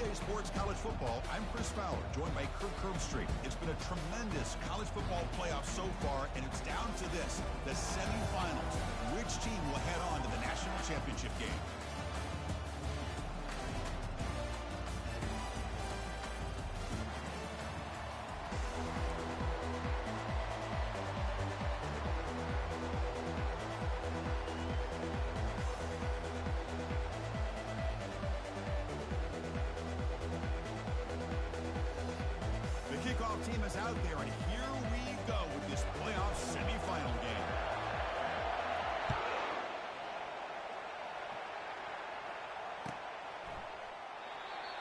EA Sports College Football, I'm Chris Fowler, joined by Kirk Herbstreit. It's been a tremendous college football playoff so far, and it's down to this, the semifinals. Which team will head on to the national championship game? Kickoff team is out there, and here we go with this playoff semifinal game.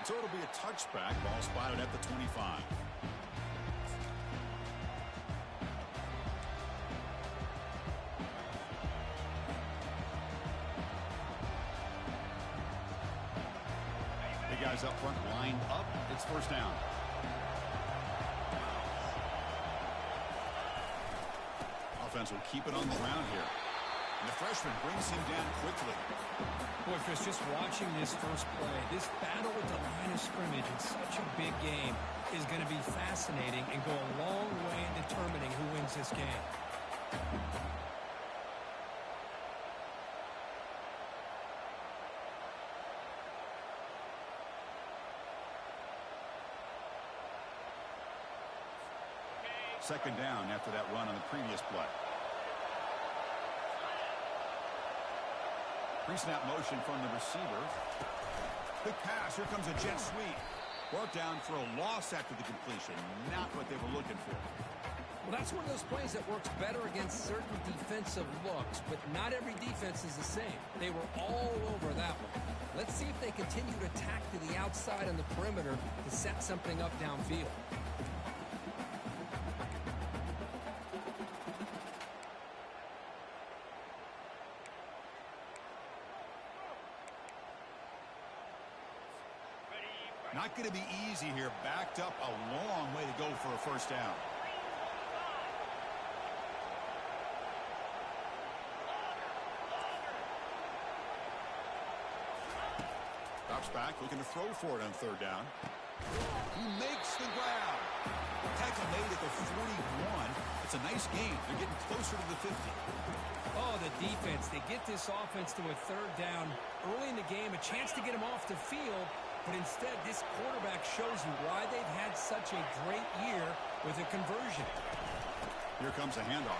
So it'll be a touchback. Ball spotted at the 25. The guys up front lined up. It's first down. Offense will keep it on the ground here. And the freshman brings him down quickly. Boy, Chris, just watching this first play, this battle with the line of scrimmage in such a big game is going to be fascinating and go a long way in determining who wins this game. Second down after that run on the previous play. Pre-snap motion from the receiver. Big pass. Here comes a jet sweep. Brought down for a loss after the completion. Not what they were looking for. Well, that's one of those plays that works better against certain defensive looks, but not every defense is the same. They were all over that one. Let's see if they continue to attack to the outside on the perimeter to set something up downfield. Not going to be easy here. Backed up a long way to go for a first down. Drops back, looking to throw for it on third down. He makes the grab. Tackle made at the 41. It's a nice game. They're getting closer to the 50. Oh, the defense. They get this offense to a third down early in the game, a chance to get him off the field. But instead, this quarterback shows you why they've had such a great year with a conversion. Here comes a handoff.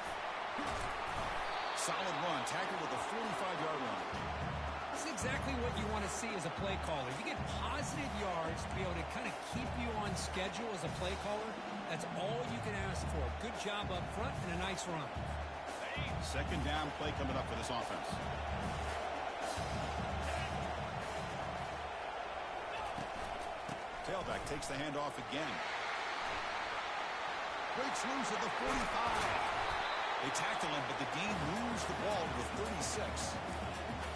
Solid run, tackled at the 45-yard line. This is exactly what you want to see as a play caller. You get positive yards to be able to kind of keep you on schedule as a play caller. That's all you can ask for. Good job up front and a nice run. Second down play coming up for this offense. Tailback takes the handoff again. Breaks loose at the 45. They tackle him, but the game moves the ball to the 36.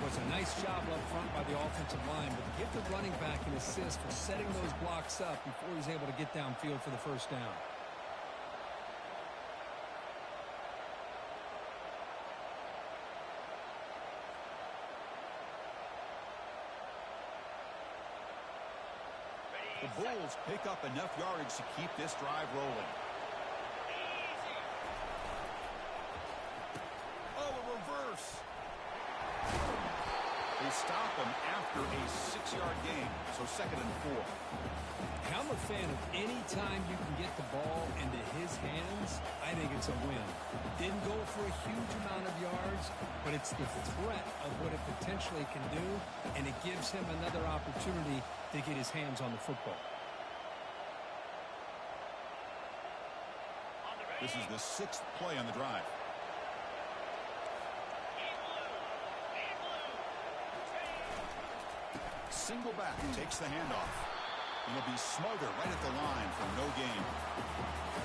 Was a nice job up front by the offensive line, but give the running back an assist for setting those blocks up before he's able to get downfield for the first down. The Bulls pick up enough yardage to keep this drive rolling. Oh, a reverse. They stop him after a 6-yard gain, so second and 4. I'm a fan of any time you can get the ball into his hands, I think it's a win. Didn't go for a huge amount of yards, but it's the threat of what it potentially can do, and it gives him another opportunity to get his hands on the football. This is the 6th play on the drive. Single back takes the handoff. And he'll be smothered right at the line for no gain.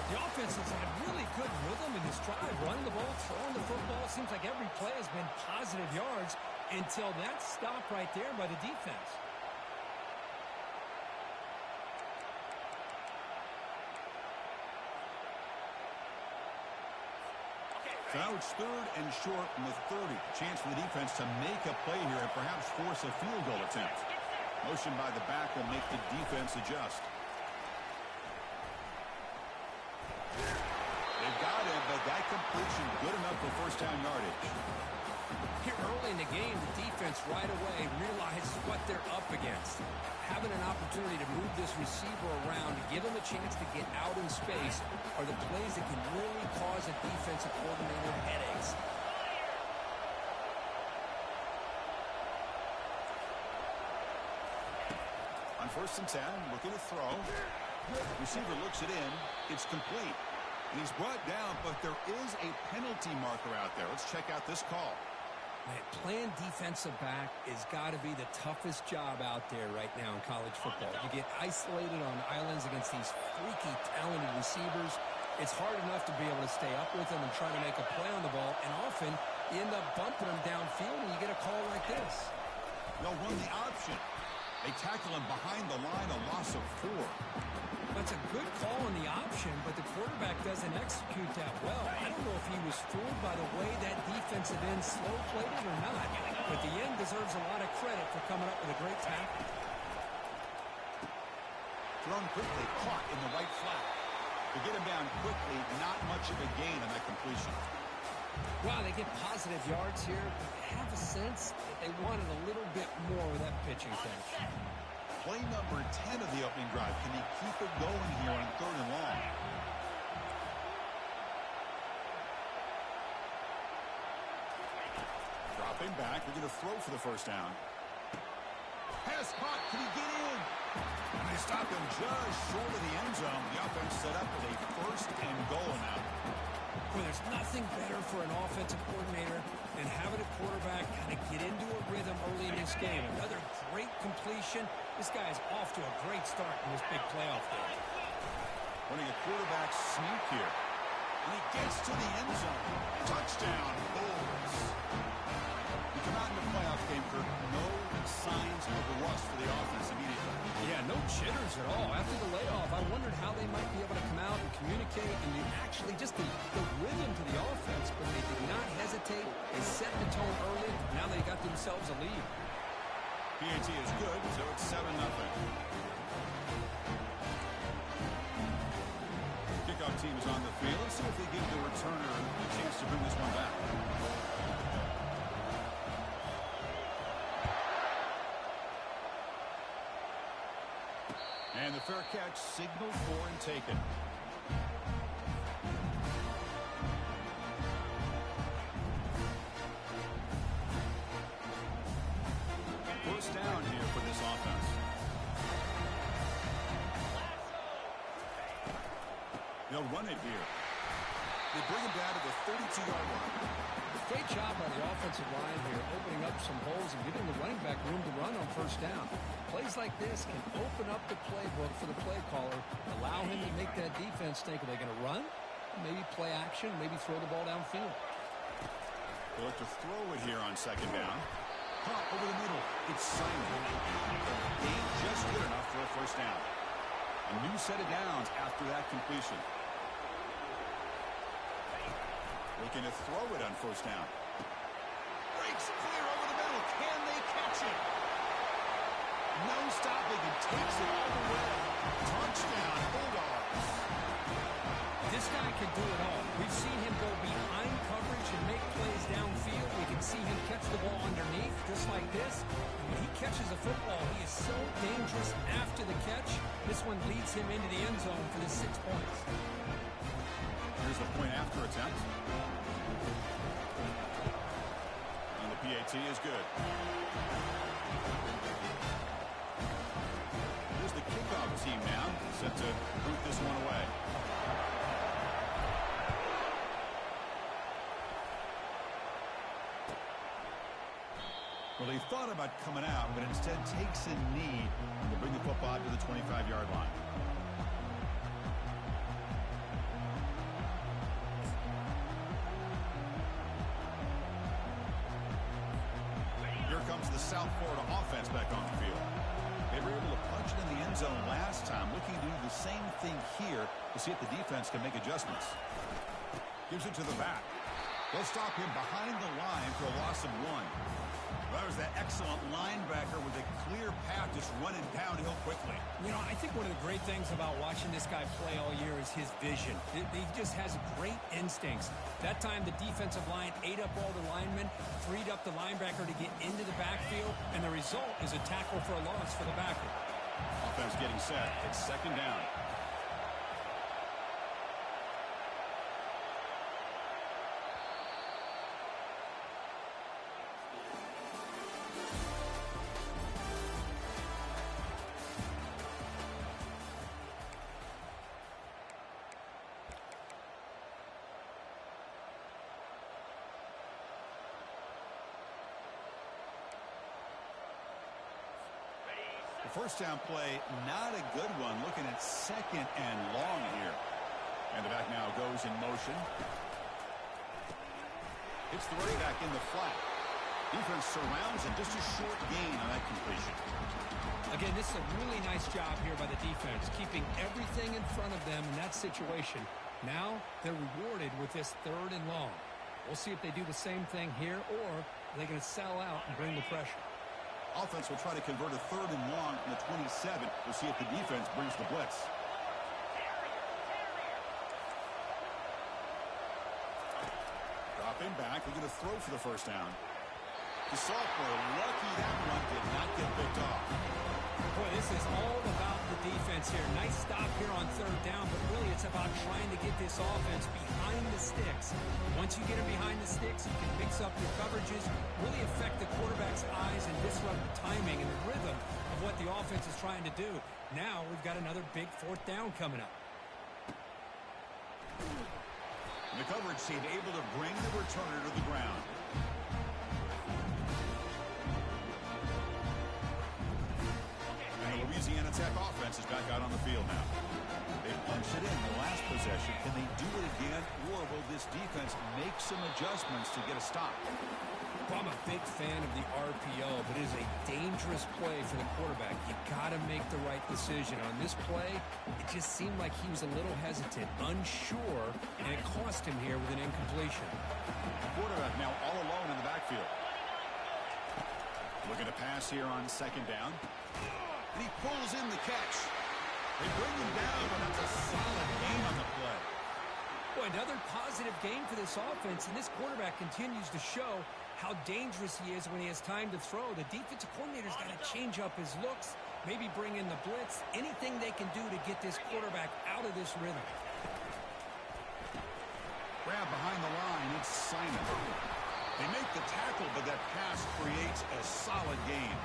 The offense has had really good rhythm in this drive. Running the ball, throwing the football. Seems like every play has been positive yards until that stop right there by the defense. So now it's third and short from the 30. Chance for the defense to make a play here and perhaps force a field goal attempt. Motion by the back will make the defense adjust. They've got him, but that completion good enough for first down yardage. Here early in the game, the defense right away realizes what they're up against. Having an opportunity to move this receiver around, to give him a chance to get out in space, are the plays that can really cause a defensive coordinator headaches. On 1st and 10, looking to throw. Receiver looks it in. It's complete. He's brought down, but there is a penalty marker out there. Let's check out this call. Man, playing defensive back has got to be the toughest job out there right now in college football. You get isolated on islands against these freaky, talented receivers. It's hard enough to be able to stay up with them and try to make a play on the ball, and often you end up bumping them downfield and you get a call like this. They'll run the option. They tackle him behind the line, a loss of 4. That's a good call on the option, but the quarterback doesn't execute that well. I don't know if he was fooled by the way that defensive end slow-played it or not, but the end deserves a lot of credit for coming up with a great tackle. Thrown quickly, caught in the right flat. To get him down quickly, not much of a gain on that completion. Wow, they get positive yards here, but I have a sense that they wanted a little bit more with that pitching catch. Play number 10 of the opening drive. Can he keep it going here on 3rd and long? Dropping back. We're going to throw for the first down. Pass caught. Can he get in? And they stop him just short of the end zone. The offense set up with a 1st and goal now. Boy, there's nothing better for an offensive coordinator than having a quarterback kind of get into a rhythm early in this game. Another great completion. This guy is off to a great start in this big playoff game. Running a quarterback sneak here. And he gets to the end zone. Touchdown, Bulls. We come out in the playoff game, Kirk. No signs of a rust for the offense immediately. Yeah, no jitters at all. After the layoff, I wondered how they might be able to come out and communicate and actually just the rhythm to the offense, but they did not hesitate. They set the tone early. Now they got themselves a lead. PAT is good, so it's 7-0. Kickoff team is on the field. Let's see if they give the returner a chance to bring this one back. And the fair catch signaled for and taken. First down here for this offense. They'll run it here. They bring him down to the 32-yard line. Great job by the offensive line here, opening up some holes and giving the running back room to run on first down. Plays like this can open up the playbook for the play caller, allow him to make that defense think, are they going to run? Maybe play action, maybe throw the ball downfield. They'll look to throw it here on 2nd down. Caught over the middle. It's Simon. Gain just good enough for a first down. A new set of downs after that completion. Looking to throw it on first down. Breaks clear over the middle. Can they catch it? No stopping and takes it all the way. Touchdown, Bulldogs. This guy can do it all. We've seen him go behind coverage and make plays downfield. We can see him catch the ball underneath, just like this. When he catches a football, he is so dangerous after the catch. This one leads him into the end zone for the 6 points. Here's the point after attempt. And the PAT is good. Here's the kickoff team now, set to boot this one away. Well, he thought about coming out, but instead takes a knee to bring the football to the 25-yard line. Here comes the South Florida offense back on the field. They were able to punch it in the end zone last time, looking to do the same thing here to see if the defense can make adjustments. Gives it to the back. They'll stop him behind the line for a loss of 1. Well, that was that excellent linebacker with a clear path just running downhill quickly. You know, I think one of the great things about watching this guy play all year is his vision. He just has great instincts. That time, the defensive line ate up all the linemen, freed up the linebacker to get into the backfield, and the result is a tackle for a loss for the backer. Offense getting set. It's second down. First down play, not a good one. Looking at second and long here. And the back now goes in motion. Hits the running back in the flat. Defense surrounds and just a short gain on that completion. Again, this is a really nice job here by the defense, keeping everything in front of them in that situation. Now they're rewarded with this third and long. We'll see if they do the same thing here, or are they going to sell out and bring the pressure. Offense will try to convert a third and long from the 27. We'll see if the defense brings the blitz. Dropping back, looking to throw for the first down. The sophomore, lucky that one did not get picked off. Boy, this is all about the defense here. Nice stop here on third down, but really it's about trying to get this offense behind the sticks. Once you get them behind the sticks, you can mix up your coverages, really affect the quarterback's eyes and disrupt the timing and the rhythm of what the offense is trying to do. Now we've got another big fourth down coming up. And the coverage team able to bring the returner to the ground. Louisiana Tech offense is back out on the field now. They punched it in the last possession. Can they do it again, or will this defense make some adjustments to get a stop? Well, I'm a big fan of the RPO, but it is a dangerous play for the quarterback. You got to make the right decision. On this play, it just seemed like he was a little hesitant, unsure, and it cost him here with an incompletion. The quarterback now all alone in the backfield. Looking to pass here on second down. And he pulls in the catch. They bring him down, but that's a solid gain on the play. Well, another positive game for this offense, and this quarterback continues to show how dangerous he is when he has time to throw. The defensive coordinator's got to change up his looks, maybe bring in the blitz, anything they can do to get this quarterback out of this rhythm. Grab behind the line, it's Simon. They make the tackle, but that pass creates a solid gain.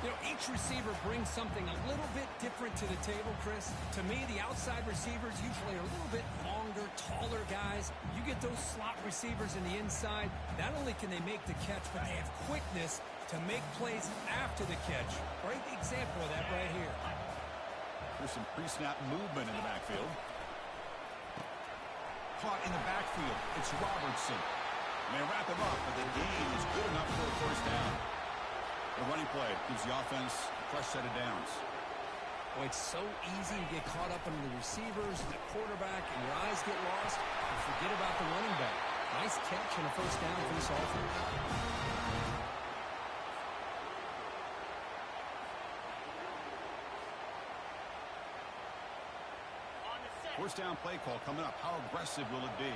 You know, each receiver brings something a little bit different to the table, Chris. To me, the outside receivers usually are a little bit longer, taller guys. You get those slot receivers in the inside, not only can they make the catch, but they have quickness to make plays after the catch. Great example of that right here. There's some pre-snap movement in the backfield. Caught in the backfield. It's Robertson. And they wrap him up, but the gain is good enough for a first down. The running play gives the offense a fresh set of downs. Well, it's so easy to get caught up under the receivers and the quarterback, and your eyes get lost. You forget about the running back. Nice catch and a first down for this offense. First down play call coming up. How aggressive will it be?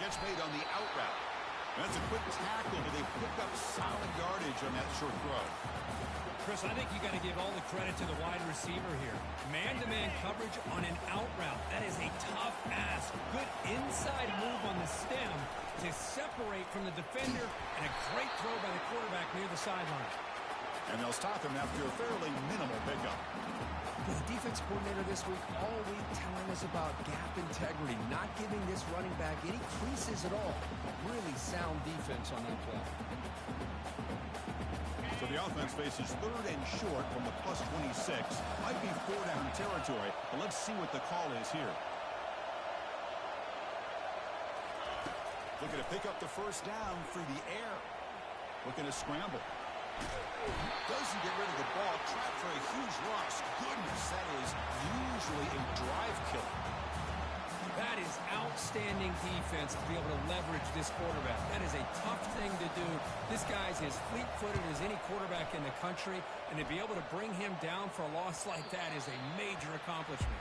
Catch made on the out route. That's a quick tackle, but they pick up solid yardage on that short throw. Chris, I think you got to give all the credit to the wide receiver here. Man-to-man coverage on an out route. That is a tough ask. Good inside move on the stem to separate from the defender, and a great throw by the quarterback near the sideline. And they'll stop him after a fairly minimal pickup. The defense coordinator this week all week telling us about gap integrity, not giving this running back any creases at all. Really sound defense on that play. So the offense faces third and short from the plus 26. Might be four down territory, but let's see what the call is here. Looking to pick up the first down through the air. Looking to scramble. Doesn't get rid of the ball. Trapped for a huge loss. Goodness, that is usually a drive killer. That is outstanding defense to be able to leverage this quarterback. That is a tough thing to do. This guy's as fleet-footed as any quarterback in the country, and to be able to bring him down for a loss like that is a major accomplishment.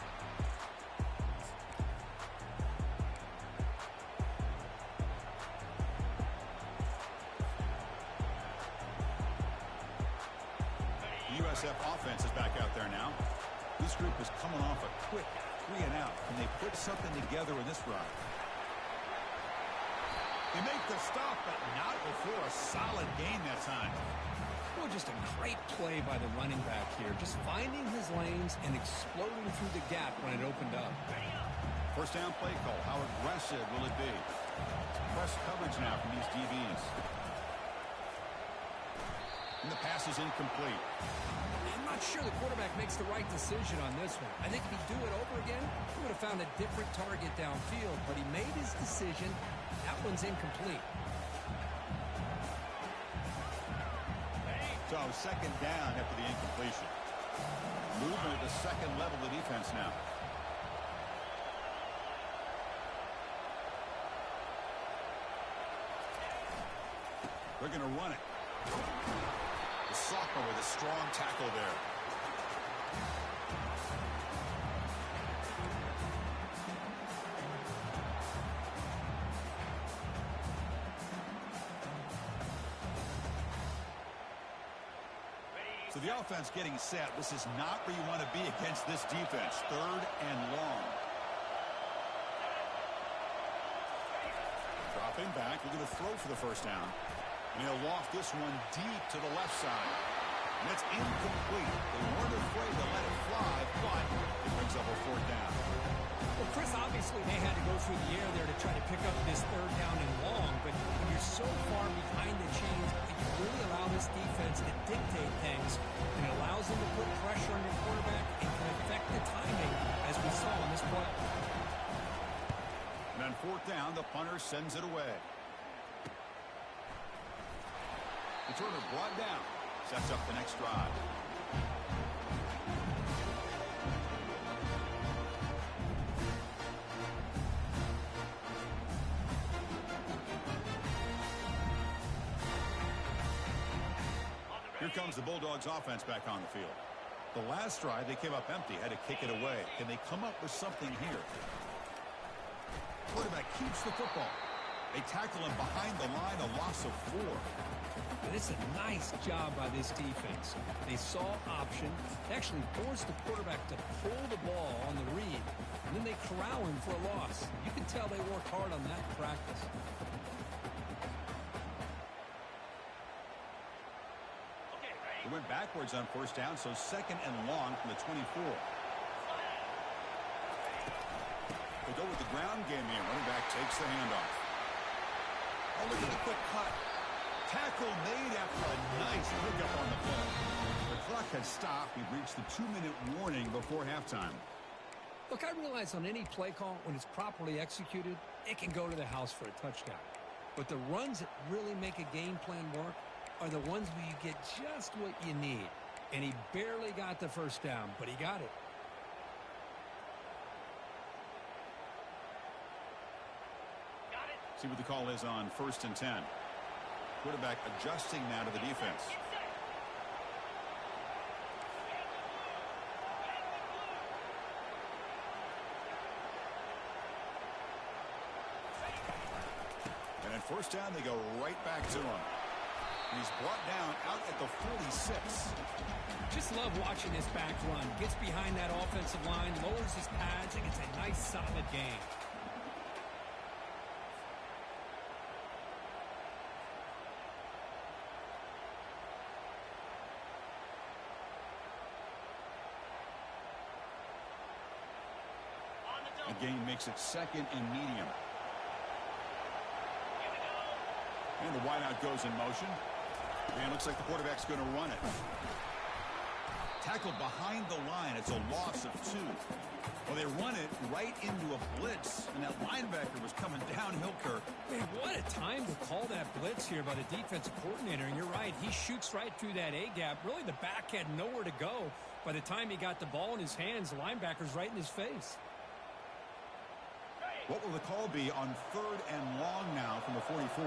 USF offense is back out there now. This group is coming off a quick 3-and-out. Can they put something together in this run? They make the stop, but not before a solid gain that time. Well, just a great play by the running back here. Just finding his lanes and exploding through the gap when it opened up. First down play call. How aggressive will it be? Press coverage now from these DBs. And the pass is incomplete. I'm not sure the quarterback makes the right decision on this one. I think if he'd do it over again, he would have found a different target downfield, but he made his decision. That one's incomplete. So second down after the incompletion. Movement at the second level of the defense now. They're going to run it. The sophomore with a strong tackle there. So the offense getting set. This is not where you want to be against this defense. Third and long. Dropping back. We're going to throw for the first down. And he'll loft this one deep to the left side. And it's incomplete. They weren't afraid to let it fly, but it brings up a fourth down. Well, Chris, obviously they had to go through the air there to try to pick up this third down and long, but when you're so far behind the chains, it can really allow this defense to dictate things, and it allows them to put pressure on your quarterback and can affect the timing, as we saw in this play. And on fourth down, the punter sends it away. Returner brought down. Sets up the next drive. Here comes the Bulldogs offense back on the field. The last drive, they came up empty, had to kick it away. Can they come up with something here? Quarterback keeps the football. They tackle him behind the line, a loss of 4. And it's a nice job by this defense. They saw option, they actually forced the quarterback to pull the ball on the read, and then they corral him for a loss. You can tell they worked hard on that in practice. They went backwards on first down, so second and long from the 24. They go with the ground game here. Running back takes the handoff. Oh, look at the quick cut. Tackle made after a nice pickup on the play. The clock has stopped. We've reached the 2-minute warning before halftime. Look, I realize on any play call, when it's properly executed, it can go to the house for a touchdown. But the runs that really make a game plan work are the ones where you get just what you need. And he barely got the first down, but he got it. See what the call is on 1st and 10. Quarterback adjusting now to the defense. And at first down, they go right back to him. And he's brought down out at the 46. Just love watching this back run. Gets behind that offensive line, lowers his pads, and gets a nice solid gain. The gain makes it second and medium. And the wideout goes in motion. And looks like the quarterback's going to run it. Tackled behind the line. It's a loss of 2. Well, they run it right into a blitz. And that linebacker was coming downhill, Kirk. Man, what a time to call that blitz here by the defensive coordinator. And you're right. He shoots right through that A-gap. Really, the back had nowhere to go. By the time he got the ball in his hands, the linebacker's right in his face. What will the call be on 3rd and long now from the 44?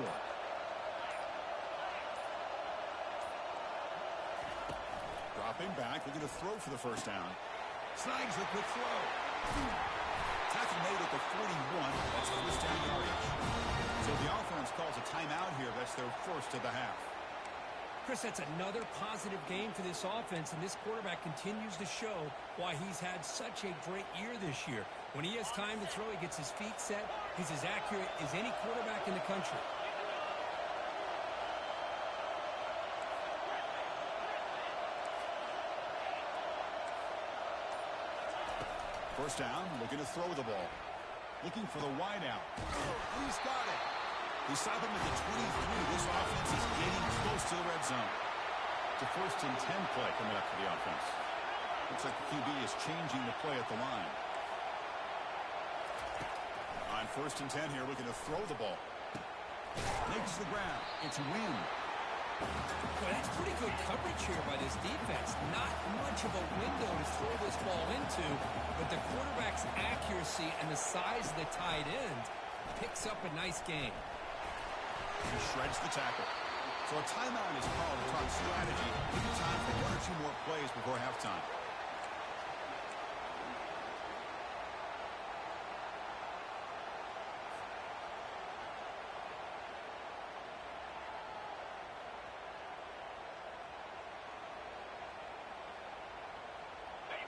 Dropping back, looking to throw for the first down. Snags the quick throw. Tackle made at the 41. That's first down yardage. So the offense calls a timeout here. That's their first of the half. Chris, that's another positive game for this offense, and this quarterback continues to show why he's had such a great year this year. When he has time to throw, he gets his feet set. He's as accurate as any quarterback in the country. First down, looking to throw the ball. Looking for the wide out. He's got it. He stopped him at the 23. This offense is getting close to the red zone. It's a 1st and 10 play coming up for the offense. Looks like the QB is changing the play at the line. On 1st and 10 here, looking to throw the ball. Makes the grab. It's Wynn. Well, that's pretty good coverage here by this defense. Not much of a window to throw this ball into, but the quarterback's accuracy and the size of the tight end picks up a nice game. He shreds the tackle. So a timeout is called to talk strategy. Maybe time for 1 or 2 more plays before halftime.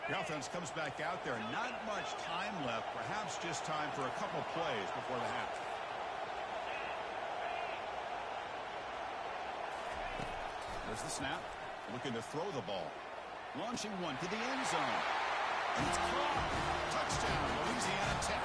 The offense comes back out there. Not much time left. Perhaps just time for a couple plays before the half. There's the snap. Looking to throw the ball. Launching one to the end zone. And it's caught. Touchdown, Louisiana Tech.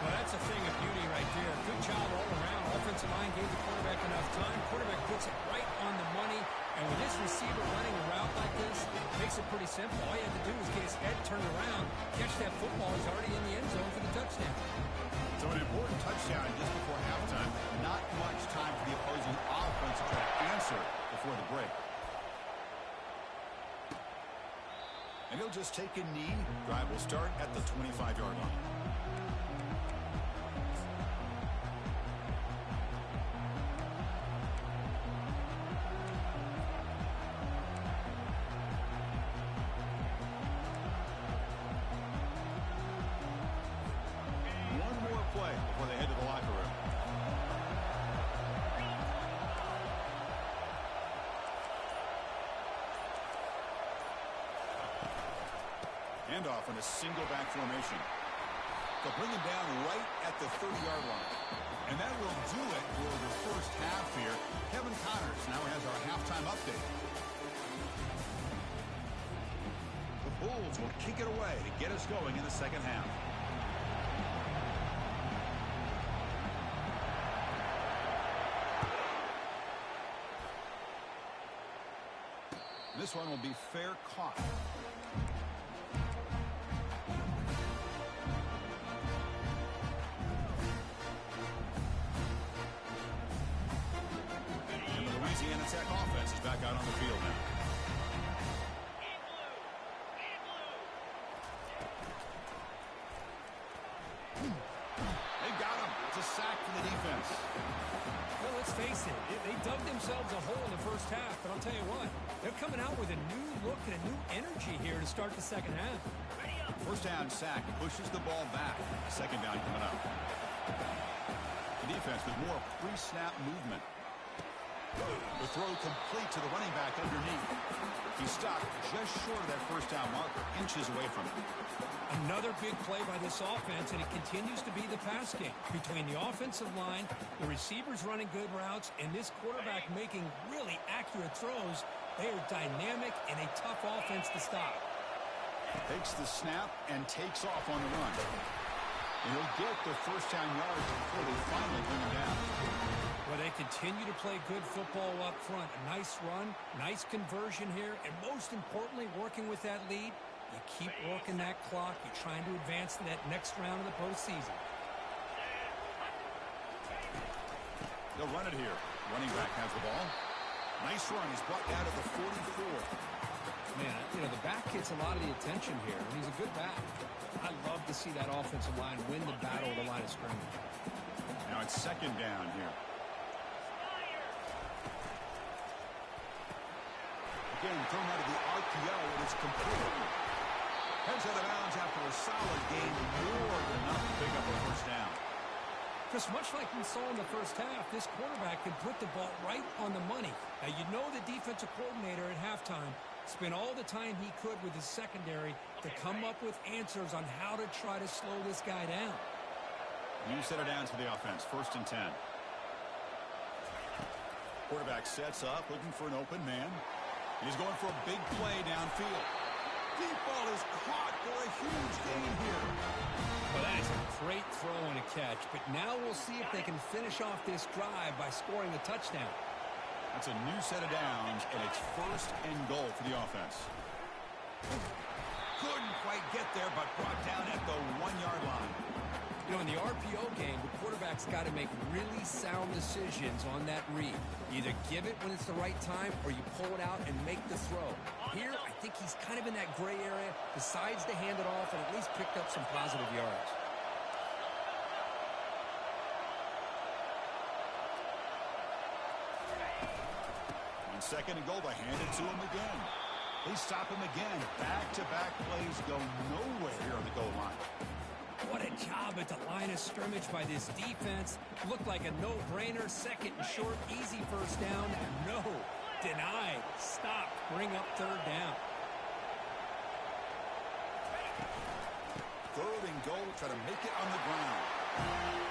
Well, that's a thing of beauty right there. Good job all around. Offensive line gave the quarterback enough time. Quarterback puts it right on the money. And with this receiver running a route like this, it makes it pretty simple. All you have to do is get his head turned around, catch that football. He's already in the end zone for the touchdown. So an important touchdown just before halftime. Not much time for the opposing offense to try to answer before the break. And he'll just take a knee. Drive will start at the 25-yard line. Handoff in a single back formation. They'll bring him down right at the 30-yard line. And that will do it for the first half here. Kevin Connors now has our halftime update. The Bulls will kick it away to get us going in the second half. This one will be fair caught. Louisiana Tech offense is back out on the field now. They got him. It's a sack for the defense. Well, let's face it. They dug themselves a hole in the first half, but I'll tell you what. They're coming out with a new look and a new energy here to start the second half. First down sack pushes the ball back. Second down coming up. The defense with more pre-snap movement. The throw complete to the running back underneath. He stopped just short of that first down marker, inches away from it. Another big play by this offense, and it continues to be the pass game. Between the offensive line, the receivers running good routes, and this quarterback making really accurate throws, they are dynamic and a tough offense to stop. Takes the snap and takes off on the run. And he'll get the first down yards before they finally bring him down. Well, they continue to play good football up front. A nice run, nice conversion here, and most importantly, working with that lead, you keep working that clock. You're trying to advance to that next round of the postseason. They'll run it here. Running back has the ball. Nice run. He's brought down at the 44. Man, you know, the back gets a lot of the attention here, and he's a good back. I love to see that offensive line win the battle at the line of scrimmage. Now it's second down here. Again, thrown out of the RPO, and it's complete. Heads out of bounds after a solid gain, more than enough to pick up a first down. Chris, much like we saw in the first half, this quarterback can put the ball right on the money. Now, you know the defensive coordinator at halftime spent all the time he could with his secondary to come up with answers on how to try to slow this guy down. New set of downs for the offense, 1st and 10. Quarterback sets up, looking for an open man. He's going for a big play downfield. Deep ball is caught for a huge gain here. Well, that is a great throw and a catch, but now we'll see if they can finish off this drive by scoring a touchdown. That's a new set of downs, and it's 1st and goal for the offense. Couldn't quite get there, but brought down at the 1-yard line. You know, in the RPO game, the quarterback's got to make really sound decisions on that read. You either give it when it's the right time, or you pull it out and make the throw. Here, I think he's kind of in that gray area, decides to hand it off, and at least picked up some positive yards. On 2nd and goal, they hand it to him again. They stop him again. Back-to-back plays go nowhere here on the goal line. What a job at the line of scrimmage by this defense. Looked like a no-brainer. 2nd and short, easy first down. No, denied, stop, bring up 3rd down. 3rd and goal, try to make it on the ground.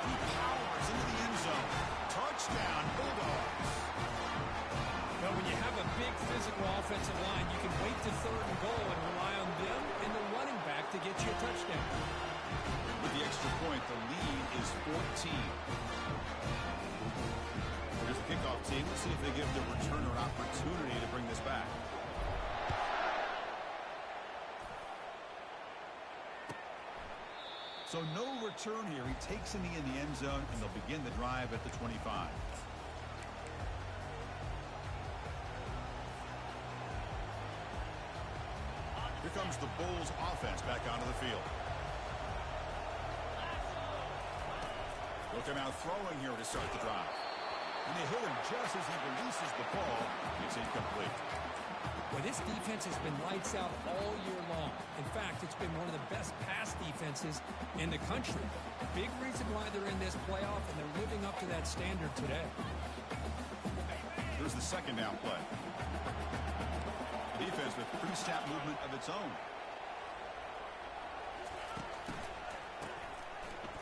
He powers into the end zone. Touchdown, Bulldogs. Well, when you have a big physical offensive line, you can wait to 3rd and goal and rely on them and the running back to get you a touchdown. With the extra point, the lead is 14. Here's the kickoff team. Let's see if they give the returner an opportunity to bring this back. So no return here. He takes in the end zone, and they'll begin the drive at the 25. Here comes the Bulls offense back onto the field. Look him out throwing here to start the drive. And they hit him just as he releases the ball. It's incomplete. Well, this defense has been lights out all year long. In fact, it's been one of the best pass defenses in the country. Big reason why they're in this playoff, and they're living up to that standard today. Here's the 2nd down play. The defense with pre-snap movement of its own.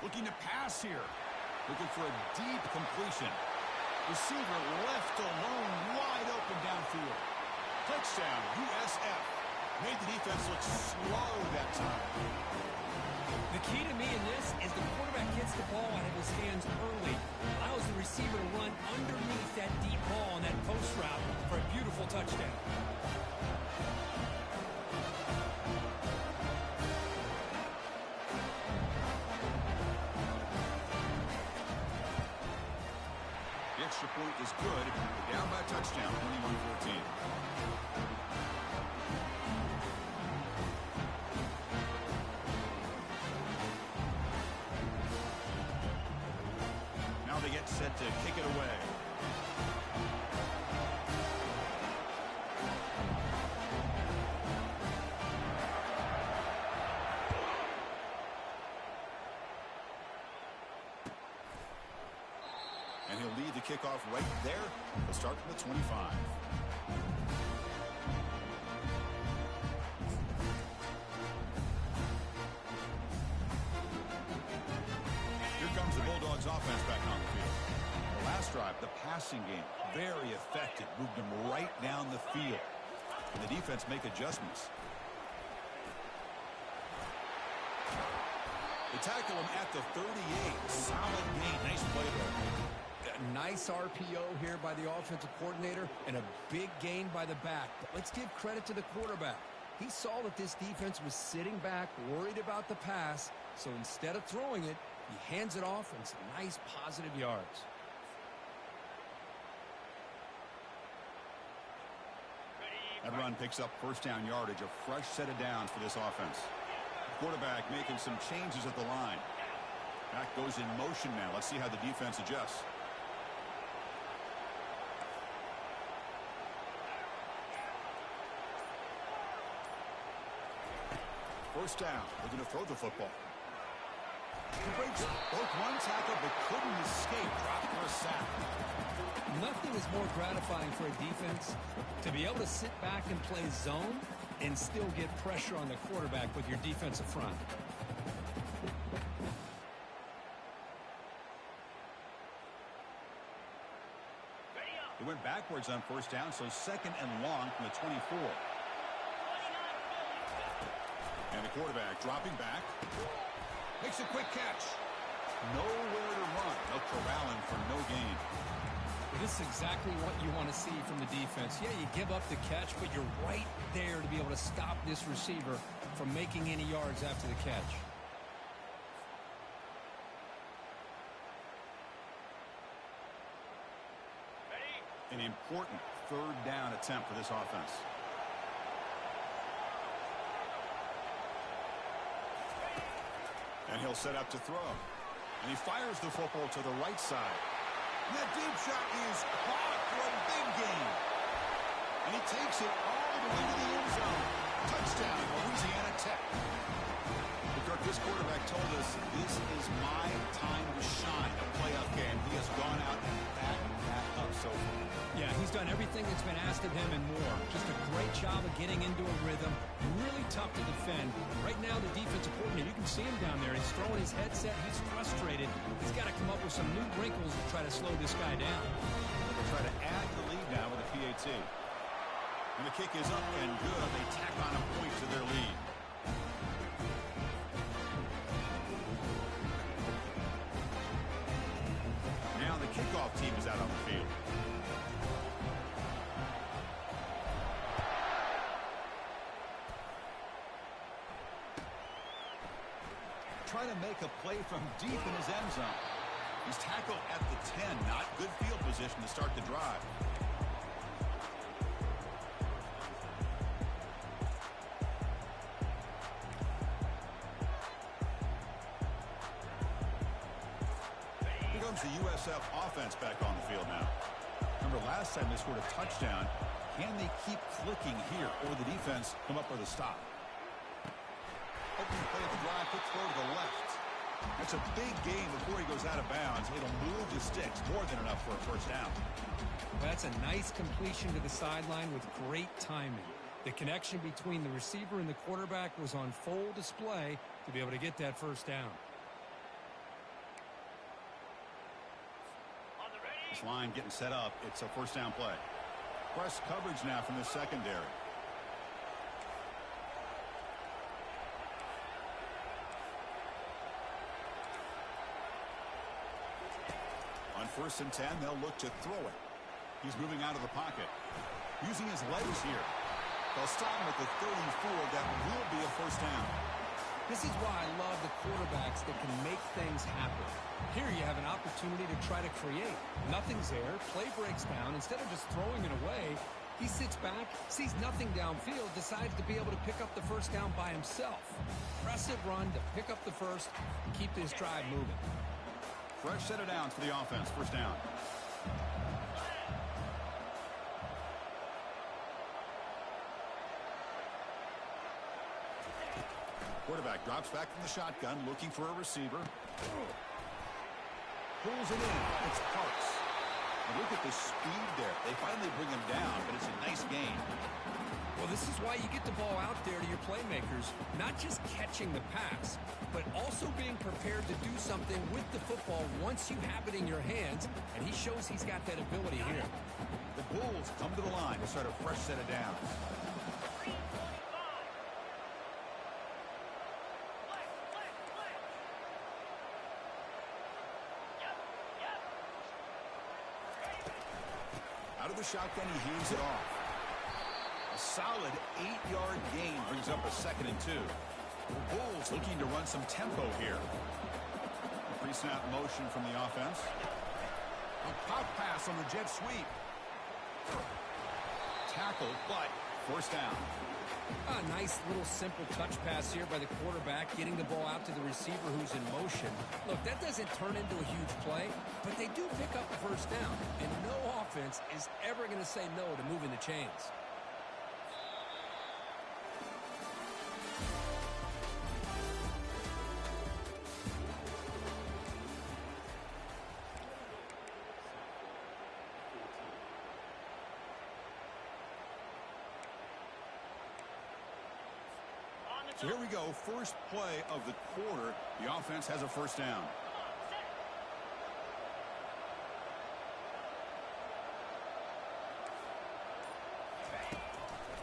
Looking to pass here. Looking for a deep completion. Receiver left alone, wide open downfield. Touchdown, USF. Made the defense look slow that time. The key to me in this is the quarterback gets the ball out of his hands early, allows the receiver to run underneath that deep ball on that post route for a beautiful touchdown. The extra point is good. They're down by a touchdown, 21-14. Now they get set to kick it away. And he'll lead the kickoff right there. He'll start from the 25. Here comes the Bulldogs offense back on the field. The last drive, the passing game, very effective. Moved them right down the field. And the defense make adjustments. They tackle him at the 38. Solid gain. Nice play there. A nice RPO here by the offensive coordinator and a big gain by the back. But let's give credit to the quarterback. He saw that this defense was sitting back, worried about the pass. So instead of throwing it, he hands it off and some nice positive yards. That run picks up first down yardage, a fresh set of downs for this offense. Quarterback making some changes at the line. Back goes in motion now. Let's see how the defense adjusts. First down. They're going to throw the football. He breaks both one tackle but couldn't escape. Dropped for a sack. Nothing is more gratifying for a defense to be able to sit back and play zone and still get pressure on the quarterback with your defensive front. He went backwards on first down, so second and long from the 24. And the quarterback dropping back. Makes a quick catch. Nowhere to run. They'll corral him for no gain. This is exactly what you want to see from the defense. Yeah, you give up the catch, but you're right there to be able to stop this receiver from making any yards after the catch. An important third down attempt for this offense. And he'll set up to throw. And he fires the football to the right side. And that deep shot is caught for a big gain. And he takes it all the way to the end zone. Touchdown, Louisiana Tech. Kirk, this quarterback told us this is my time to shine, a playoff game. He has gone out and backed that up so far. Yeah, he's done everything that's been asked of him and more. Just a great job of getting into a rhythm. Really tough to defend. Right now, the defensive coordinator, you can see him down there. He's throwing his headset. He's frustrated. He's got to come up with some new wrinkles to try to slow this guy down. They'll try to add the lead now with a PAT. And the kick is up and good. They tack on a point to their lead. Now the kickoff team is out on the field. Trying to make a play from deep in his end zone. He's tackled at the 10. Not good field position to start the drive. Here comes the USF offense back on the field now. Remember last time they scored a touchdown. Can they keep clicking here, or the defense come up with a stop? Opening play of the drive, quick throw to the left. That's a big gain before he goes out of bounds. It'll move the sticks, more than enough for a first down. That's a nice completion to the sideline with great timing. The connection between the receiver and the quarterback was on full display to be able to get that first down. This line getting set up. It's a first down play. Press coverage now from the secondary. On 1st and 10, they'll look to throw it. He's moving out of the pocket. Using his legs here. They'll stop him at the 34. That will be a first down. This is why I love the quarterbacks that can make things happen. Here you have an opportunity to try to create. Nothing's there. Play breaks down. Instead of just throwing it away, he sits back, sees nothing downfield, decides to be able to pick up the first down by himself. Impressive run to pick up the first, keep this drive moving. Fresh set of downs for the offense. First down. Quarterback drops back from the shotgun, looking for a receiver. Pulls it in. It's Parks. And look at the speed there. They finally bring him down, but it's a nice gain. Well, this is why you get the ball out there to your playmakers, not just catching the pass, but also being prepared to do something with the football once you have it in your hands, and he shows he's got that ability here. The Bulls come to the line to start a fresh set of downs. Out of the shotgun, he hands it off. A solid 8-yard gain brings up a 2nd and 2. The Bulls looking to run some tempo here. Pre-snap motion from the offense. A pop pass on the jet sweep. Tackled, but first down. A nice little simple touch pass here by the quarterback, getting the ball out to the receiver who's in motion. Look, that doesn't turn into a huge play, but they do pick up the first down, and no offense is ever going to say no to moving the chains. So here we go, first play of the quarter. The offense has a first down.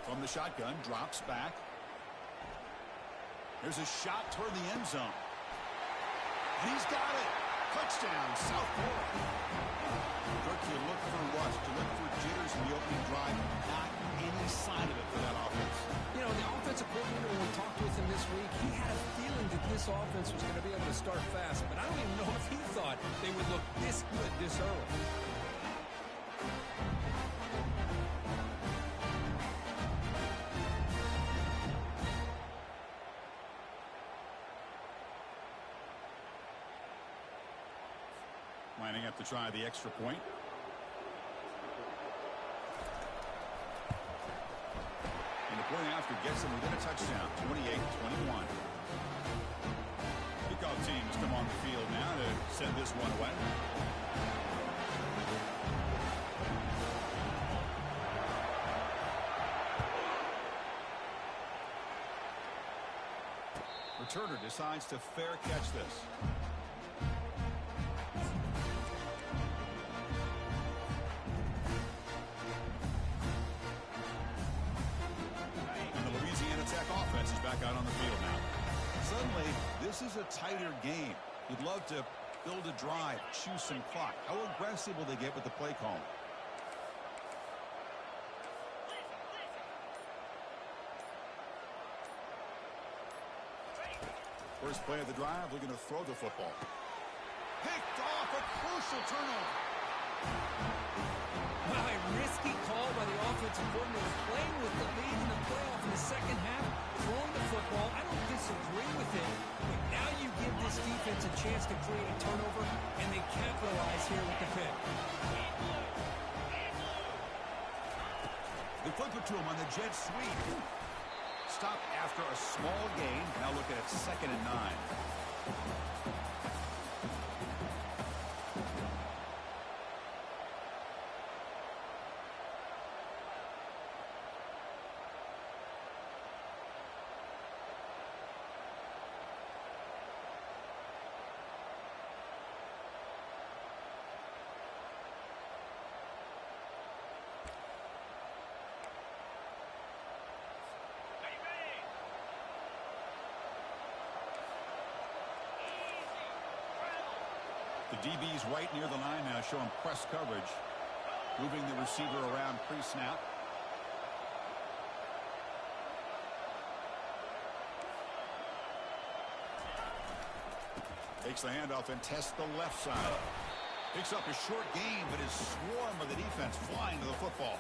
From the shotgun, drops back. There's a shot toward the end zone. And he's got it. Touchdown, South Florida. Kirk, you look for rust, you look for jitters in the opening drive. Not any sign of it for that offense. You know, the offensive coordinator, when we talked with him this week, he had a feeling that this offense was going to be able to start fast, but I don't even know if he thought they would look this good this early. Lining up to try the extra point. And the point after gets him within a touchdown, 28-21. Kickoff teams come on the field now to send this one away. Returner decides to fair catch this. Offense is back out on the field now. Suddenly, this is a tighter game. You'd love to build a drive, choose some clock. How aggressive will they get with the play call? First play of the drive, looking to throw the football. Picked off, a crucial turnover. Wow, a risky call by the offensive coordinator, playing with the lead in the playoff in the second half, throwing the football. I don't disagree with it, but now you give this defense a chance to create a turnover, and they capitalize here with the pick. They flip it to him on the jet sweep. Stop after a small gain. Now look at it, 2nd and 9. The DB's right near the line now, showing press coverage. Moving the receiver around pre-snap. Takes the handoff and tests the left side. Picks up a short gain, but his swarm of the defense flying to the football.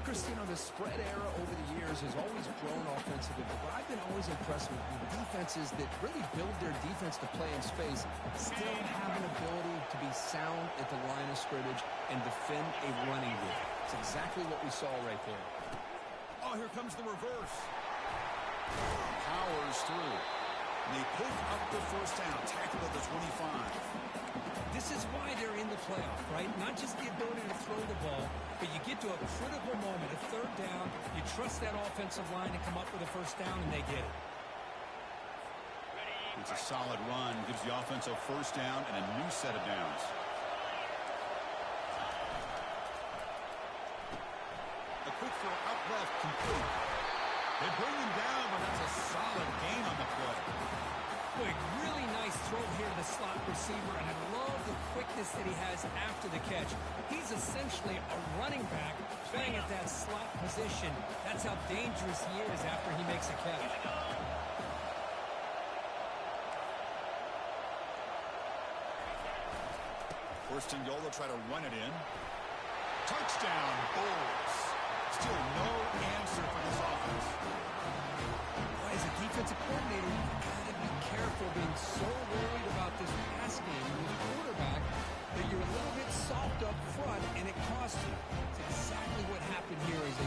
Chris, you know, the spread era over the years has always grown offensively, but I've been always impressed with the defenses that really build their defense to play in space, still have an ability to be sound at the line of scrimmage and defend a running game. It's exactly what we saw right there. Oh, here comes the reverse. Powers through. They pick up the first down, tackle at the 25. This is why they're in the playoff, right? Not just the ability to throw the ball, but you get to a critical moment, a third down, you trust that offensive line to come up with a first down, and they get it. It's a solid run, gives the offense a first down and a new set of downs. A quick throw up left, complete. They bring him down, but that's a solid gain on the play. Quick, really nice throw here to the slot receiver, and I love the quickness that he has after the catch. He's essentially a running back playing at that slot position. That's how dangerous he is after he makes a catch. First and goal, they'll try to run it in. Touchdown, Bulls. Still no answer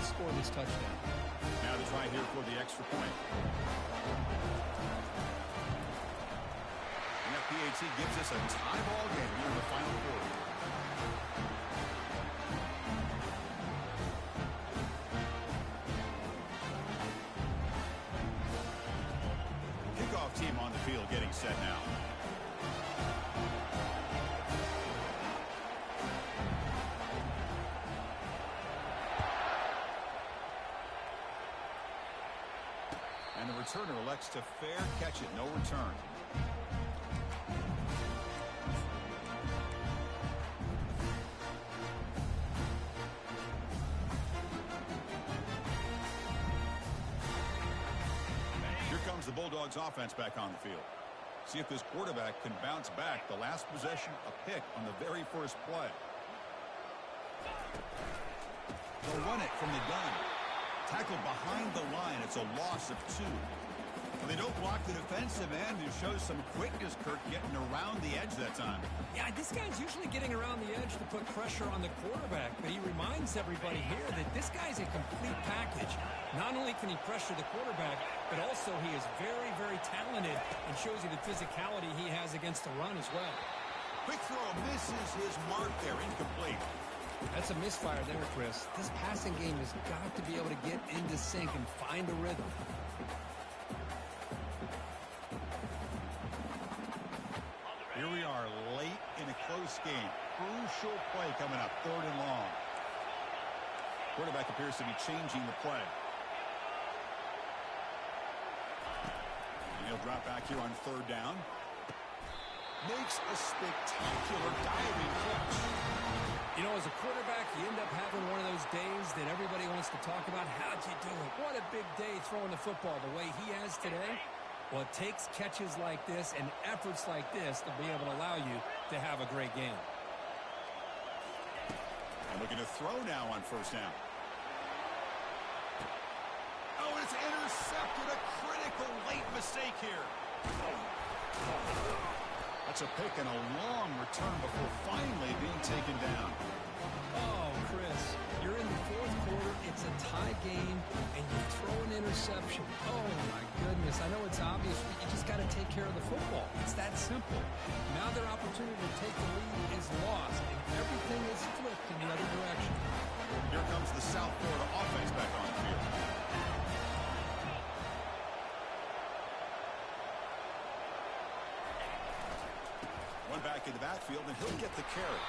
score this touchdown. Now to try here for the extra point. And that PAT gives us a tie ball game here in the final quarter. Kickoff team on the field getting set now. And the returner elects to fair catch it. No return. Here comes the Bulldogs offense back on the field. See if this quarterback can bounce back. The last possession, a pick on the very first play. They'll run it from the gun. Tackled behind the line. It's a loss of 2. They don't block the defensive end, who shows some quickness, Kirk, getting around the edge that time. Yeah, this guy's usually getting around the edge to put pressure on the quarterback, but he reminds everybody here that this guy's a complete package. Not only can he pressure the quarterback, but also he is very, very talented and shows you the physicality he has against the run as well. Quick throw misses his mark there, incomplete. That's a misfire there, Chris. This passing game has got to be able to get into sync and find a rhythm. Here we are late in a close game. Crucial play coming up, 3rd and long. Quarterback appears to be changing the play. And he'll drop back here on 3rd down. Makes a spectacular diving catch. You know, as a quarterback, you end up having one of those days that everybody wants to talk about. How'd you do it? What a big day throwing the football the way he has today. Well, it takes catches like this and efforts like this to be able to allow you to have a great game. And looking to throw now on 1st down. Oh, it's intercepted. A critical late mistake here. That's a pick and a long return before finally being taken down. Oh, Chris, you're in the 4th quarter. It's a tie game, and you throw an interception. Oh, my goodness. I know it's obvious, but you just got to take care of the football. It's that simple. Now their opportunity to take the lead is lost, and everything is flipped in the other direction. Here comes the South Florida offense back on the field. One back in the backfield, and he'll get the carry.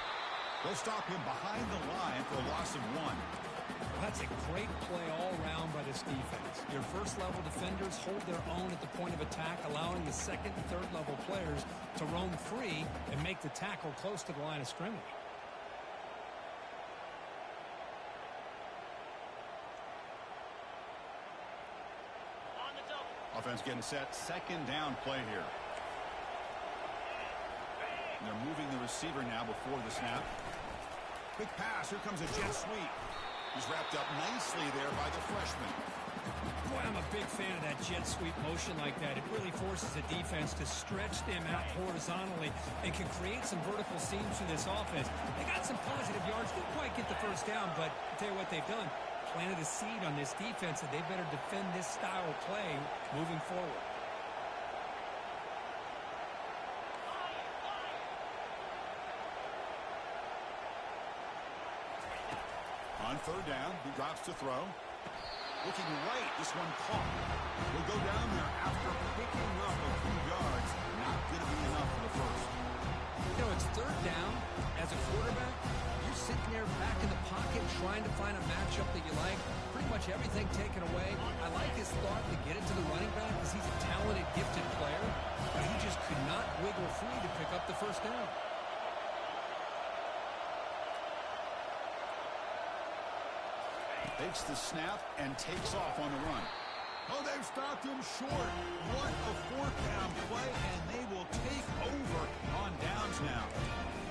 They'll stop him behind the line for a loss of 1. Well, that's a great play all around by this defense. Your first-level defenders hold their own at the point of attack, allowing the 2nd and 3rd-level players to roam free and make the tackle close to the line of scrimmage. Offense getting set. 2nd down play here. And they're moving the receiver now before the snap. Big pass. Here comes a jet sweep. He's wrapped up nicely there by the freshman. Boy, I'm a big fan of that jet sweep motion like that. It really forces the defense to stretch them out horizontally and can create some vertical seams through this offense. They got some positive yards. Didn't quite get the 1st down, but I'll tell you what they've done. Planted a seed on this defense that they better defend this style of play moving forward. On 3rd down, he drops to throw. Looking right, this one caught. Will go down there after picking up a few yards. Not going to be enough for the 1st. You know, it's 3rd down. As a quarterback, you're sitting there back in the pocket trying to find a matchup that you like. Pretty much everything taken away. I like his thought to get it to the running back because he's a talented, gifted player. But he just could not wiggle free to pick up the 1st down. Takes the snap and takes off on the run. Oh, they've stopped him short. What a 4th down play, and they will take over on downs now.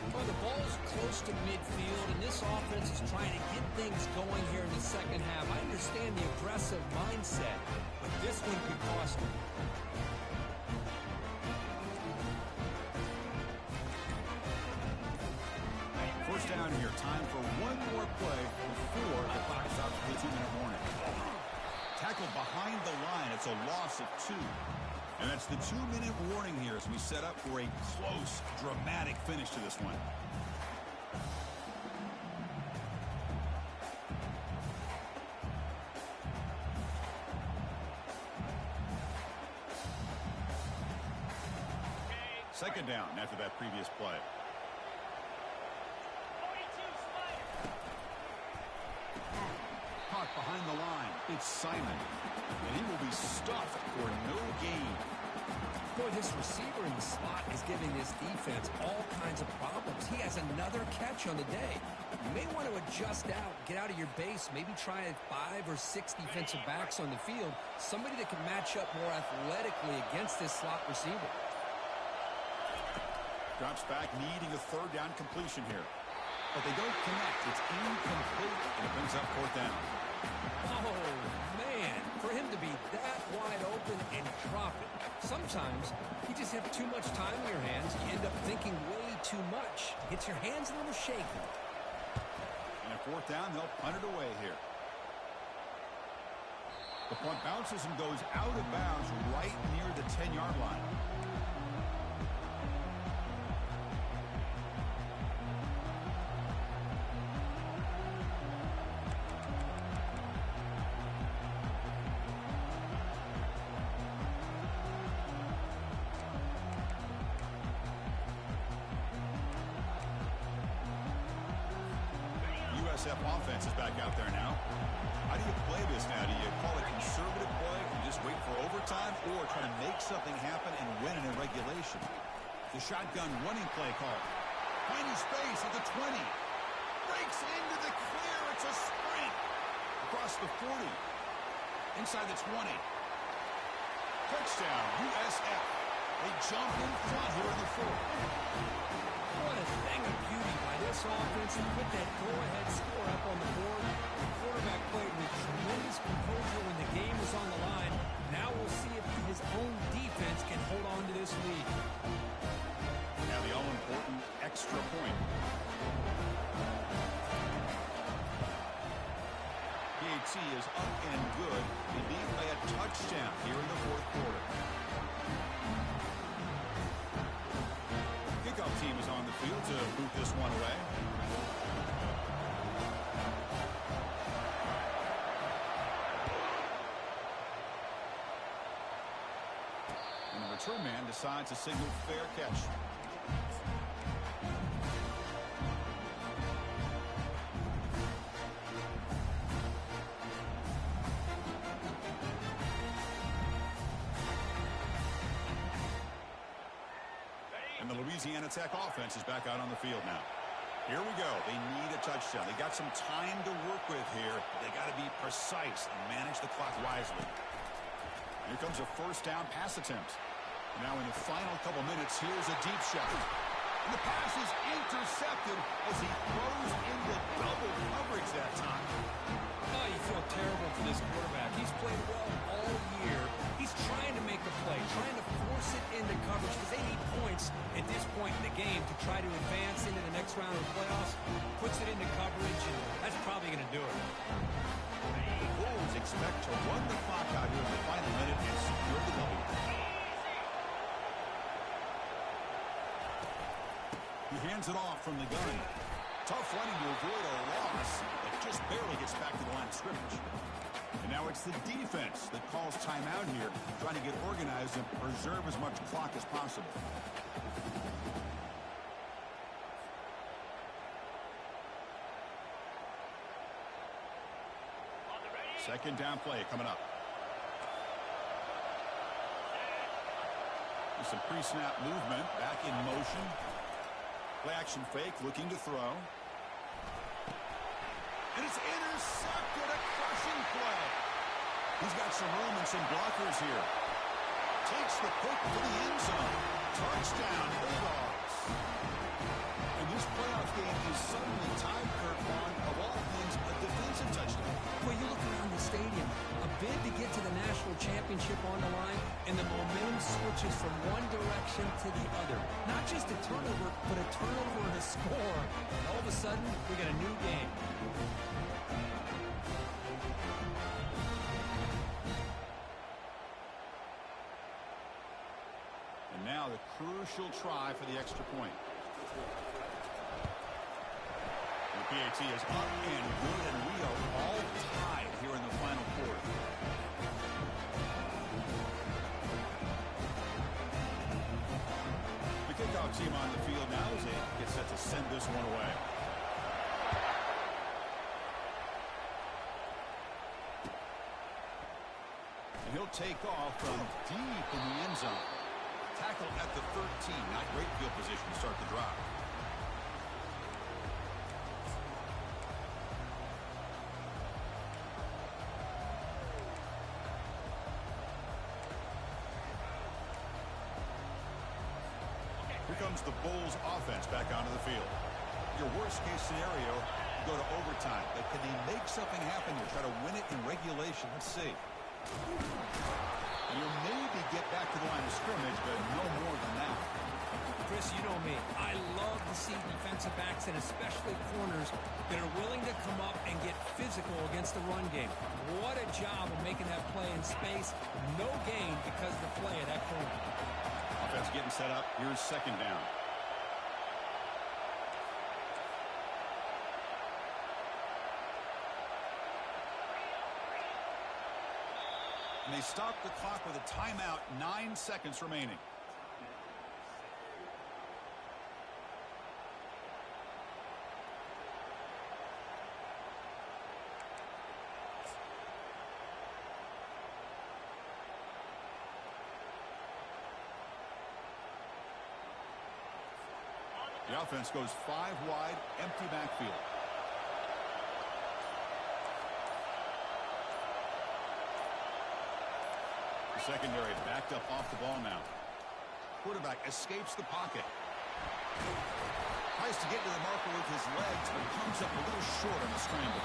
Well, the ball's close to midfield, and this offense is trying to get things going here in the 2nd half. I understand the aggressive mindset, but this one could cost them. 1st down here. Time for one more play before the clock stops for the 2-minute warning. 2. And that's the 2-minute warning here as we set up for a close, dramatic finish to this one. Second down after that previous play. Caught behind the line. It's Simon. And he will be stuffed for no gain. Boy, this receiver in the slot is giving this defense all kinds of problems. He has another catch on the day. You may want to adjust out, get out of your base, maybe try 5 or 6 defensive backs on the field, somebody that can match up more athletically against this slot receiver. Drops back, needing a third down completion here. But they don't connect. It's incomplete, and it brings up fourth down. Oh, man. For him to be that wide open and drop it. Sometimes you just have too much time in your hands. You end up thinking way too much. Gets your hands a little shaky. And at fourth down, they'll punt it away here. The punt bounces and goes out of bounds right near the 10-yard line. USF offense is back out there now. How do you play this now? Do you call a conservative play and just wait for overtime, or try to make something happen and win it in regulation? The shotgun running play call. Finding space at the 20. Breaks into the clear. It's a sprint. Across the 40. Inside the 20. Touchdown, USF. They jump in front here in the 4th. What a thing of beauty by this offense to put that go-ahead score up on the board. The quarterback played with tremendous composure when the game was on the line. Now we'll see if his own defense can hold on to this lead. Now the all-important extra point. PAT is up and good. They beat by a touchdown here in the 4th quarter. Kickoff team is on the field to boot this one away. And the return man decides to signal fair catch. And the Louisiana Tech offense is back out on the field now. Here we go. They need a touchdown. They got some time to work with here. They got to be precise and manage the clock wisely. Here comes a first down pass attempt. Now in the final couple minutes, here's a deep shot. And the pass is intercepted as he throws into double coverage that time. Oh, you feel terrible for this quarterback. He's played well all year. He's trying to make a play, trying to force it into coverage because they need points at this point in the game to try to advance into the next round of the playoffs. Puts it into coverage, and that's probably going to do it. The Bulls expect to run the clock out here in the final minute and secure the W. He hands it off from the gun. Tough running to avoid a loss that just barely gets back to the line of scrimmage. And now it's the defense that calls timeout here, trying to get organized and preserve as much clock as possible. Second down play coming up. With some pre-snap movement, back in motion. Play action fake, looking to throw. And it's intercepted, a crushing play. He's got some room and some blockers here. Takes the pick to the end zone. Touchdown, Bulldogs. And this playoff game is suddenly tied, Kirk, on, of all things, a defensive touchdown. Well, you look around the stadium, a bid to get to the national championship on the line, and the momentum switches from one direction to the other. Not just a turnover, but a turnover and a score. And all of a sudden, we got a new game. crucial try for the extra point. The PAT is up and good, and we are all tied here in the final quarter. The kickoff team on the field now as they get set to send this one away. And he'll take off from deep in the end zone. Tackle at the 13. Not great field position to start the drive. Here comes the Bulls offense back onto the field. Your worst case scenario, you go to overtime. But can they make something happen here? Try to win it in regulation. Let's see. You maybe get back to the line of scrimmage, but no more than that. Chris, you know me. I love to see defensive backs and especially corners that are willing to come up and get physical against the run game. What a job of making that play in space. No gain because of the play at that corner. Offense getting set up. Here's second down. And they stop the clock with a timeout, 9 seconds remaining. The offense goes 5 wide, empty backfield. The secondary backed up off the ball now. Quarterback escapes the pocket. Tries to get to the marker with his legs, but comes up a little short on the scramble.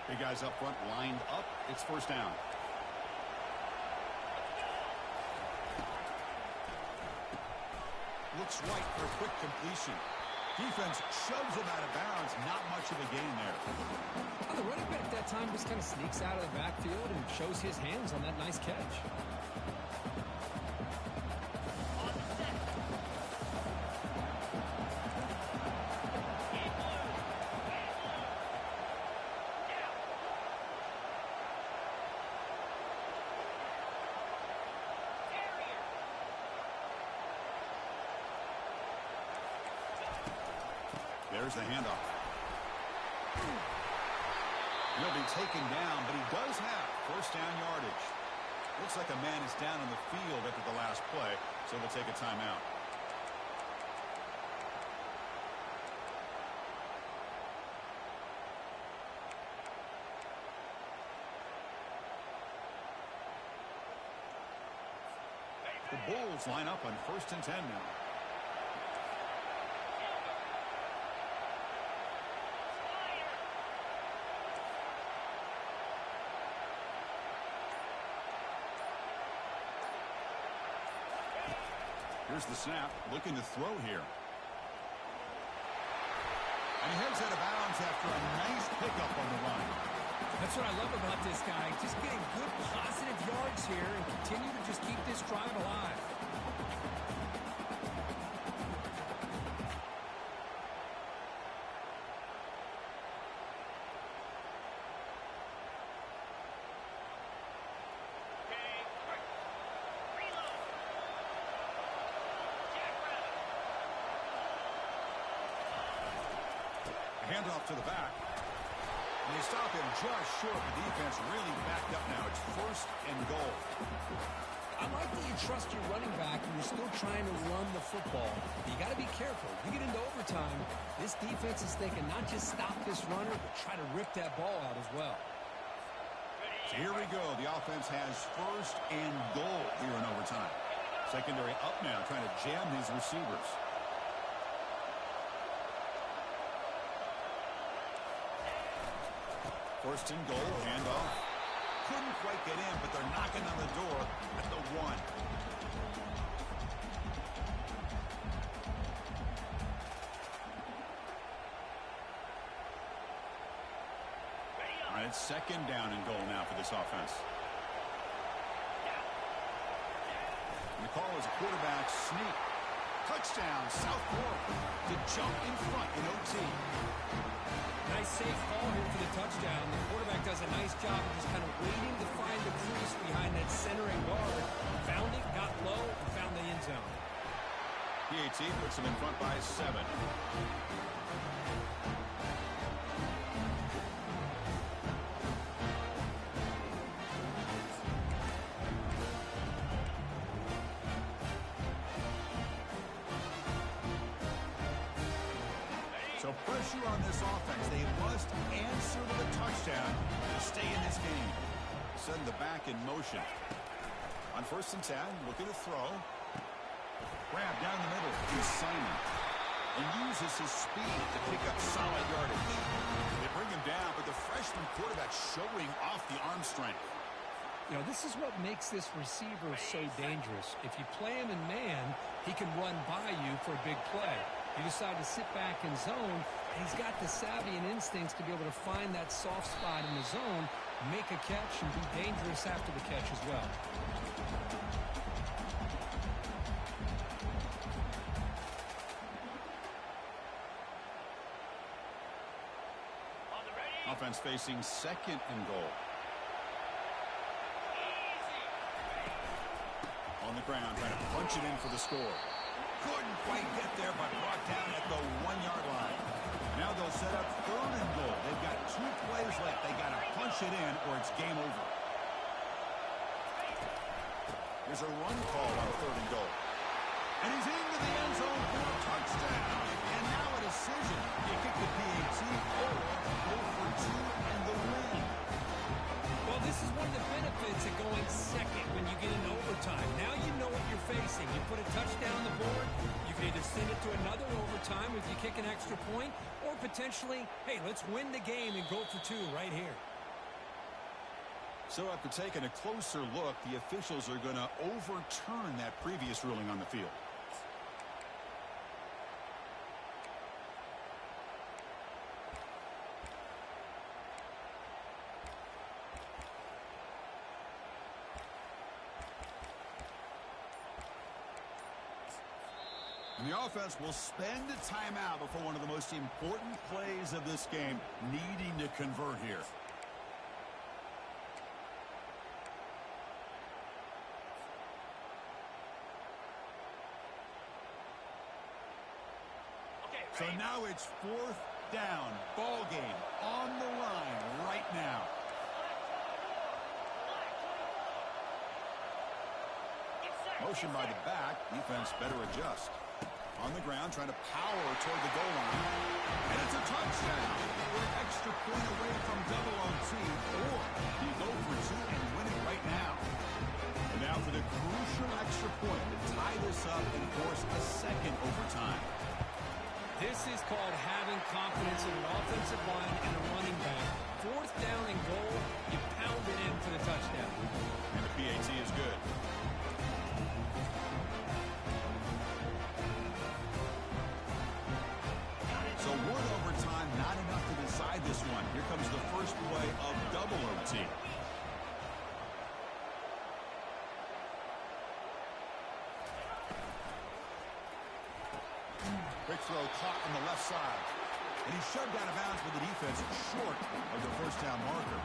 Big guys up front lined up. It's first down. Looks right for a quick completion. Defense shoves him out of bounds. Not much of a gain there. Well, the running back that time just kind of sneaks out of the backfield and shows his hands on that nice catch. There's the handoff. He'll be taken down, but he does have first down yardage. Looks like a man is down on the field after the last play, so they'll take a timeout. The Bulls line up on 1st and 10 now. Here's the snap, looking to throw here. And he heads out of bounds after a nice pickup on the run. That's what I love about this guy. Just getting good positive yards here and continue to just keep this drive alive. Handoff to the back. And they stop him just short. The defense really backed up now. It's 1st and goal. I like that you trust your running back and you're still trying to run the football. But you got to be careful. You get into overtime, this defense is thinking not just stop this runner, but try to rip that ball out as well. So here we go. The offense has first and goal here in overtime. Secondary up now, trying to jam these receivers. First and goal, handoff. Couldn't quite get in, but they're knocking on the door at the 1. All right, it's second down and goal now for this offense. And the call is a quarterback sneak. Touchdown, South Florida to jump in front in OT. Nice safe call here for the touchdown. The quarterback does a nice job of just kind of waiting to find the crease behind that centering guard. Found it, got low, and found the end zone. PAT puts them in front by 7. So pressure on this offense. They must answer with a touchdown to stay in this game. Send the back in motion. On first and 10, looking to throw. Grab down the middle is Simon. And uses his speed to pick up solid yardage. They bring him down, but the freshman quarterback showing off the arm strength. You know, this is what makes this receiver so dangerous. If you play him in man, he can run by you for a big play. You decide to sit back in zone, and he's got the savvy and instincts to be able to find that soft spot in the zone, make a catch, and be dangerous after the catch as well. Offense facing second and goal. On the ground, trying to punch it in for the score. Couldn't quite get there, but brought down at the 1-yard line. Now they'll set up third and goal. They've got 2 plays left. They got to punch it in or it's game over. There's a run call on third and goal. And he's into the end zone for a touchdown. And now a decision. You kick the PAT or go for 2 and the win. Well, this is one of the benefits of going second when you get into overtime. Now you know what you're facing. You put a touchdown on the board, you can either send it to another overtime if you kick an extra point, or potentially, hey, let's win the game and go for 2 right here. So after taking a closer look, the officials are going to overturn that previous ruling on the field. And the offense will spend a timeout before one of the most important plays of this game, needing to convert here. So now it's 4th down. Ball game on the line right now. Motion by the back. Defense better adjust. On the ground, trying to power toward the goal line. And it's a touchdown. We're an extra point away from double OT. Or you go for 2 and win it right now. And now for the crucial extra point to tie this up and force a second overtime. This is called having confidence in an offensive line and a running back. 4th down and goal, you pound it in for the touchdown. And the PAT is good. So 1 overtime, not enough to decide this one. Here comes the first play of double OT. Quick throw caught on the left side. And he's shoved out of bounds with the defense short of the first down marker.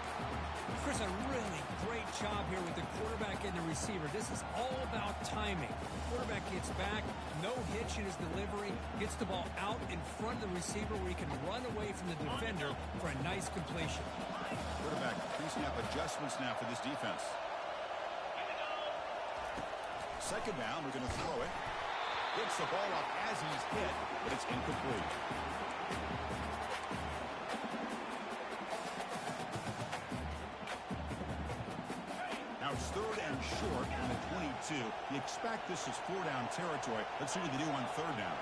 Chris, a really great job here with the quarterback and the receiver. This is all about timing. The quarterback gets back, no hitch in his delivery, gets the ball out in front of the receiver where he can run away from the defender for a nice completion. Quarterback pre-snap adjustments now for this defense. Second down, we're going to throw it. Gets the ball up as he's hit, but it's incomplete. short from the 22. You expect this is 4-down territory. Let's see what they do on 3rd down.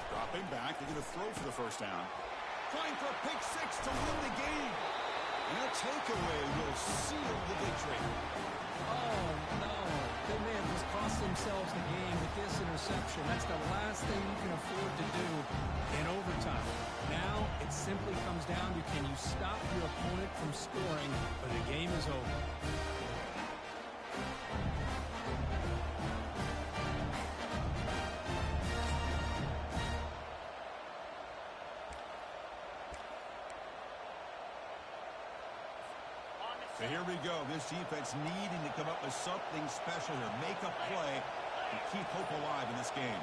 Dropping back, they're going to throw for the 1st down. Trying for a pick 6 to win the game. And a takeaway will seal the victory. Oh, no. They may have just cost themselves the game with this interception. That's the last thing you can afford to do in overtime. Now it simply comes down to, can you stop your opponent from scoring, or the game is over. So here we go. This defense needing to come up with something special here. Make a play and keep hope alive in this game.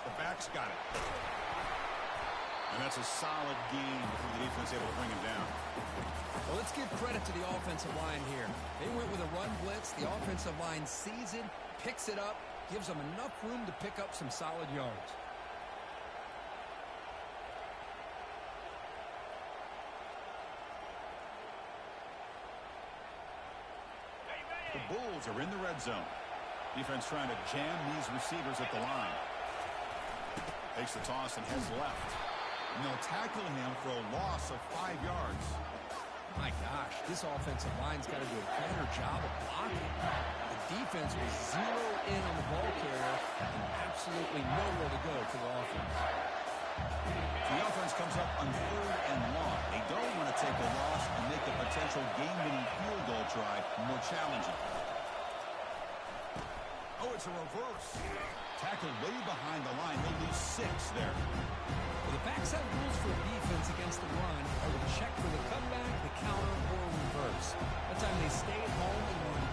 The back's got it. And that's a solid gain before the defense able to bring him down. Well, let's give credit to the offensive line here. They went with a run blitz. The offensive line sees it, picks it up, gives them enough room to pick up some solid yards. The Bulls are in the red zone. Defense trying to jam these receivers at the line. Takes the toss and heads left. And they'll tackle him for a loss of 5 yards. My gosh, this offensive line's got to do a better job of blocking. The defense was zeroed in on the ball carrier and absolutely nowhere to go for the offense. The offense comes up on 3rd and long. They don't want to take a loss and make the potential game-winning field goal try more challenging. Oh, it's a reverse. Tackled way behind the line. They lose 6 there. Well, the backside rules for a defense against the run are to check for the cutback, the counter, or reverse. That time they stay at home and run